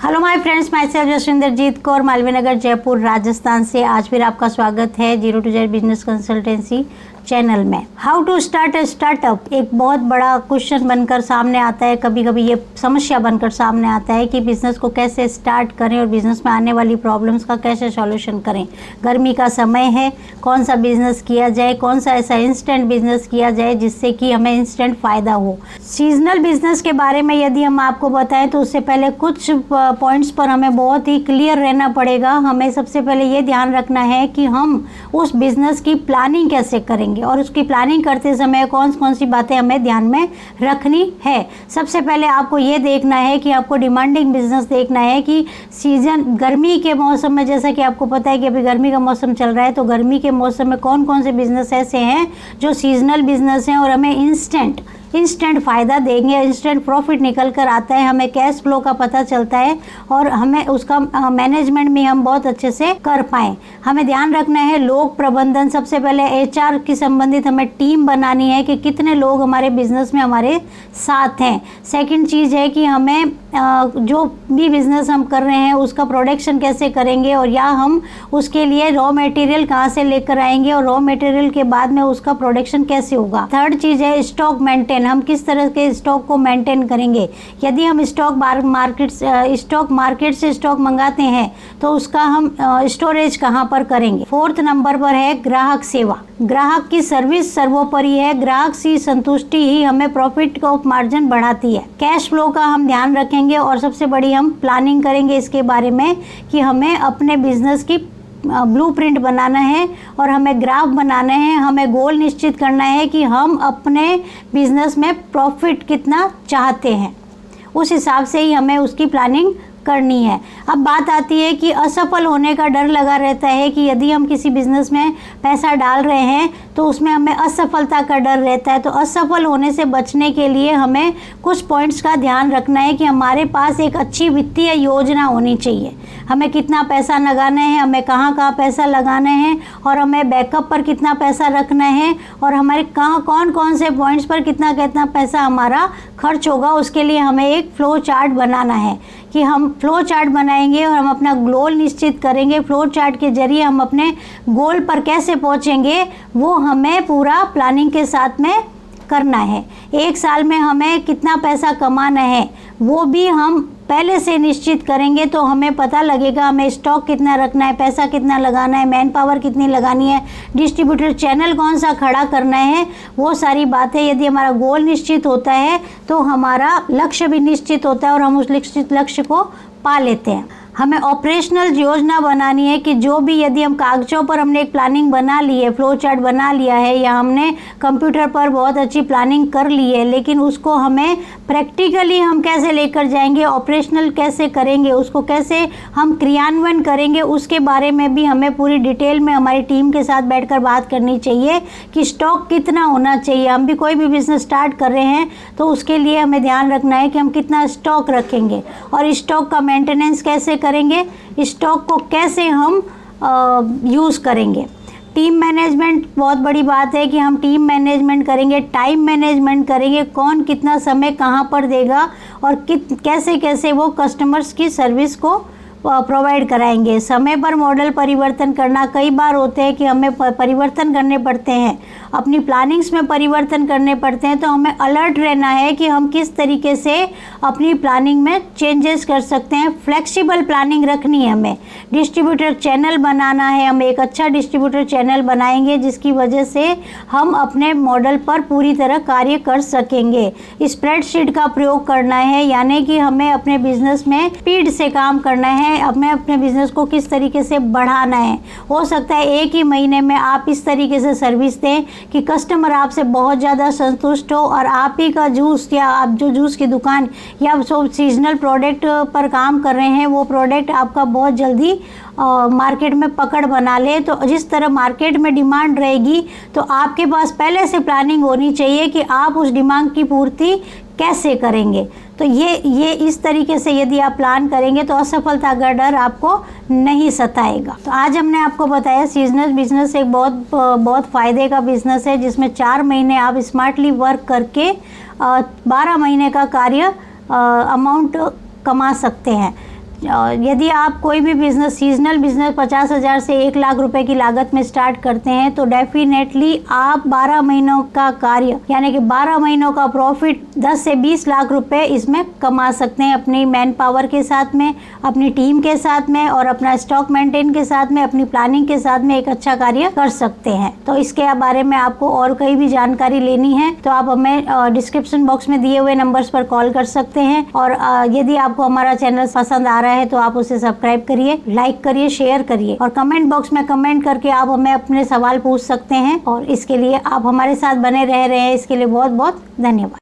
Hello my friends, myself Jaswinderjeet Kaur, Malviya Nagar, Jaipur, Rajasthan से आज फिर आपका स्वागत है zero to Z business consultancy channel में। How to start a startup एक बहुत बड़ा क्वेश्चन बनकर सामने आता है। कभी कभी ये समस्या बनकर सामने आता है कि बिज़नेस को कैसे स्टार्ट करें और बिज़नेस में आने वाली प्रॉब्लम्स का कैसे सॉल्यूशन करें। गर्मी का समय है, कौन सा बिज़नेस किया जाए, कौन सा ऐसा इंस्टेंट बिज़नेस किया जाए जिससे कि हमें इंस्टेंट फ़ायदा हो। सीजनल बिज़नेस के बारे में यदि हम आपको बताएं तो उससे पहले कुछ पॉइंट्स पर हमें बहुत ही क्लियर रहना पड़ेगा। हमें सबसे पहले ये ध्यान रखना है कि हम उस बिज़नेस की प्लानिंग कैसे करेंगे और उसकी प्लानिंग करते समय कौन कौन सी बातें हमें ध्यान में रखनी है। सबसे पहले आपको ये देखना है कि आपको डिमांडिंग बिजनेस देखना है कि सीजन गर्मी के मौसम में, जैसा कि आपको पता है कि अभी गर्मी का मौसम चल रहा है, तो गर्मी के मौसम में कौन कौन से बिजनेस ऐसे हैं जो सीजनल बिजनेस हैं और हमें इंस्टेंट फ़ायदा देंगे, इंस्टेंट प्रॉफिट निकल कर आता है, हमें कैश फ्लो का पता चलता है और हमें उसका मैनेजमेंट भी हम बहुत अच्छे से कर पाएँ। हमें ध्यान रखना है लोग प्रबंधन। सबसे पहले एचआर की संबंधित हमें टीम बनानी है कि कितने लोग हमारे बिजनेस में हमारे साथ हैं। सेकंड चीज़ है कि हमें जो भी बिज़नेस हम कर रहे हैं उसका प्रोडक्शन कैसे करेंगे और या हम उसके लिए रॉ मटेरियल कहाँ से लेकर आएंगे और रॉ मटेरियल के बाद में उसका प्रोडक्शन कैसे होगा। थर्ड चीज़ है स्टॉक मेंटेन, हम किस तरह के स्टॉक को मेंटेन करेंगे। यदि हम स्टॉक मार्केट से स्टॉक मंगाते हैं तो उसका हम स्टोरेज कहाँ पर करेंगे। फोर्थ नंबर पर है ग्राहक सेवा। ग्राहक की सर्विस सर्वोपरि है, ग्राहक की संतुष्टि ही हमें प्रॉफिट का मार्जिन बढ़ाती है। कैश फ्लो का हम ध्यान रखेंगे और सबसे बड़ी हम प्लानिंग करेंगे इसके बारे में कि हमें अपने बिजनेस की ब्लूप्रिंट बनाना है और हमें ग्राफ बनाना है। हमें गोल निश्चित करना है कि हम अपने बिजनेस में प्रॉफिट कितना चाहते हैं, उस हिसाब से ही हमें उसकी प्लानिंग करनी है। अब बात आती है कि असफल होने का डर लगा रहता है कि यदि हम किसी बिजनेस में पैसा डाल रहे हैं तो उसमें हमें असफलता का डर रहता है। तो असफल होने से बचने के लिए हमें कुछ पॉइंट्स का ध्यान रखना है कि हमारे पास एक अच्छी वित्तीय योजना होनी चाहिए। हमें कितना पैसा लगाना है, हमें कहाँ कहाँ पैसा लगाना है और हमें बैकअप पर कितना पैसा रखना है और हमारे कहाँ कौन कौन से पॉइंट्स पर कितना कितना पैसा हमारा खर्च होगा। उसके लिए हमें एक फ्लो चार्ट बनाना है कि हम फ्लो चार्ट बनाएंगे और हम अपना गोल निश्चित करेंगे। फ्लो चार्ट के जरिए हम अपने गोल पर कैसे पहुंचेंगे वो हमें पूरा प्लानिंग के साथ में करना है। एक साल में हमें कितना पैसा कमाना है वो भी हम पहले से निश्चित करेंगे तो हमें पता लगेगा हमें स्टॉक कितना रखना है, पैसा कितना लगाना है, मैन पावर कितनी लगानी है, डिस्ट्रीब्यूटर चैनल कौन सा खड़ा करना है। वो सारी बातें यदि हमारा गोल निश्चित होता है तो हमारा लक्ष्य भी निश्चित होता है और हम उस निश्चित लक्ष्य को पा लेते हैं। हमें ऑपरेशनल योजना बनानी है कि जो भी यदि हम कागजों पर हमने एक प्लानिंग बना ली है, फ्लो चार्ट बना लिया है या हमने कंप्यूटर पर बहुत अच्छी प्लानिंग कर ली है, लेकिन उसको हमें प्रैक्टिकली हम कैसे लेकर जाएंगे, ऑपरेशनल कैसे करेंगे, उसको कैसे हम क्रियान्वयन करेंगे, उसके बारे में भी हमें पूरी डिटेल में हमारी टीम के साथ बैठकर बात करनी चाहिए कि स्टॉक कितना होना चाहिए। हम भी कोई भी बिजनेस स्टार्ट कर रहे हैं तो उसके लिए हमें ध्यान रखना है कि हम कितना स्टॉक रखेंगे और स्टॉक का मेंटेनेंस कैसे करेंगे, स्टॉक को कैसे हम यूज़ करेंगे। टीम मैनेजमेंट बहुत बड़ी बात है कि हम टीम मैनेजमेंट करेंगे, टाइम मैनेजमेंट करेंगे, कौन कितना समय कहाँ पर देगा और कैसे कैसे वो कस्टमर्स की सर्विस को प्रोवाइड कराएंगे। समय पर मॉडल परिवर्तन करना, कई बार होते हैं कि हमें परिवर्तन करने पड़ते हैं, अपनी प्लानिंग्स में परिवर्तन करने पड़ते हैं, तो हमें अलर्ट रहना है कि हम किस तरीके से अपनी प्लानिंग में चेंजेस कर सकते हैं। फ्लेक्सिबल प्लानिंग रखनी है हमें। डिस्ट्रीब्यूटर चैनल बनाना है, हम एक अच्छा डिस्ट्रीब्यूटर चैनल बनाएंगे जिसकी वजह से हम अपने मॉडल पर पूरी तरह कार्य कर सकेंगे। स्प्रेडशीट का प्रयोग करना है, यानी कि हमें अपने बिजनेस में स्पीड से काम करना है, हमें अपने बिजनेस को किस तरीके से बढ़ाना है। हो सकता है एक ही महीने में आप इस तरीके से सर्विस दें कि कस्टमर आपसे बहुत ज़्यादा संतुष्ट हो और आप ही का जूस या आप जो जूस की दुकान या जो सीजनल प्रोडक्ट पर काम कर रहे हैं वो प्रोडक्ट आपका बहुत जल्दी मार्केट में पकड़ बना ले। तो जिस तरह मार्केट में डिमांड रहेगी तो आपके पास पहले से प्लानिंग होनी चाहिए कि आप उस डिमांड की पूर्ति कैसे करेंगे। तो ये इस तरीके से यदि आप प्लान करेंगे तो असफलता का डर आपको नहीं सताएगा। तो आज हमने आपको बताया सीजनल बिजनेस एक बहुत फ़ायदे का बिजनेस है जिसमें 4 महीने आप स्मार्टली वर्क करके 12 महीने का कार्य अमाउंट कमा सकते हैं। यदि आप कोई भी बिजनेस, सीजनल बिजनेस 50,000 से 1 लाख रुपए की लागत में स्टार्ट करते हैं तो डेफिनेटली आप 12 महीनों का कार्य यानी कि 12 महीनों का प्रॉफिट 10 से 20 लाख रुपए इसमें कमा सकते हैं, अपनी मैन पावर के साथ में, अपनी टीम के साथ में और अपना स्टॉक मेंटेन के साथ में, अपनी प्लानिंग के साथ में एक अच्छा कार्य कर सकते हैं। तो इसके बारे में आपको और कहीं भी जानकारी लेनी है तो आप हमें डिस्क्रिप्शन बॉक्स में दिए हुए नंबर्स पर कॉल कर सकते हैं। और यदि आपको हमारा चैनल पसंद आ रहा है तो आप उसे सब्सक्राइब करिए, लाइक करिए, शेयर करिए और कमेंट बॉक्स में कमेंट करके आप हमें अपने सवाल पूछ सकते हैं। और इसके लिए आप हमारे साथ बने रह रहे हैं, इसके लिए बहुत बहुत धन्यवाद।